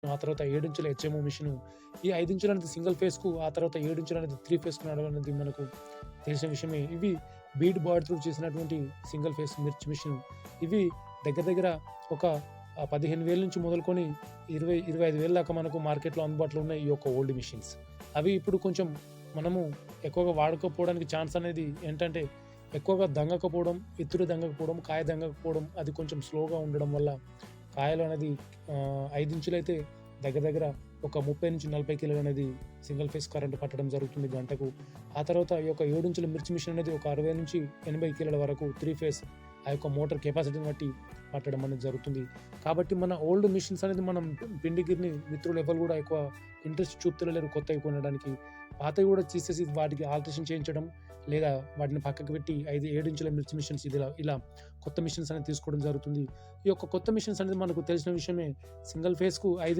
ఆ తర్వాత 7 ఇంచుల హెచ్ఎంఓ మిషను. ఈ 5 ఇంచులనేది సింగిల్ ఫేస్‌కు, ఆ తర్వాత 7 ఇంచులనేది 3 ఫేస్‌కు నడవడం అనేది మనకు తెలిసిన విషయమే. ఇవి బీట్ బార్డ్‌తో చేసినటువంటి సింగిల్ ఫేస్ మిర్చి మిషన్. ఇవి దగ్గర దగ్గర ఒక 15,000 నుంచి మొదలుకొని 25,000 దాకా మనకు మార్కెట్‌లో అందుబాటులో ఉన్నాయి ఈ యొక్క ఓల్డ్ మిషన్స్. అవి ఇప్పుడు కొంచెం మనము ఎక్కువగా వాడకపోవడానికి ఛాన్స్ అనేది ఏంటంటే, ఎక్కువగా దంగకపోవడం, ఇత్తులు దంగకపోవడం, కాయ దంగకపోవడం, అది కొంచెం స్లోగా ఉండడం వల్ల కాయలు అనేది 5 ఇంచులైతే దగ్గర దగ్గర ఒక 30-40 కిలోలు అనేది సింగిల్ ఫేస్ కరెంట్ పట్టడం జరుగుతుంది గంటకు. ఆ తర్వాత ఈ యొక్క 7 ఇంచుల మిర్చి మిషన్ అనేది ఒక 60-80 కిలోల వరకు 3 ఫేస్ ఆ యొక్క మోటార్ కెపాసిటీని బట్టి పట్టడం అనేది జరుగుతుంది. కాబట్టి మన ఓల్డ్ మిషన్స్ అనేది మనం పిండిగిరిని మిత్రులు ఎవరు గూడా ఎక్కువ ఇంట్రెస్ట్ చూపుతలేరు కొత్తవి కొనడానికి. పాతవి గూడా తీసేసి వాటికి ఆల్ట్రేషన్ చేయించడం, లేదా వాటిని పక్కకు పెట్టి 7 ఇంచుల మిర్చి మిషన్స్ ఇలా కొత్త మిషన్స్ అనేది తీసుకోవడం జరుగుతుంది. ఈ యొక్క కొత్త మిషన్స్ అనేది మనకు తెలిసిన విషయమే. సింగిల్ ఫేస్‌కు 5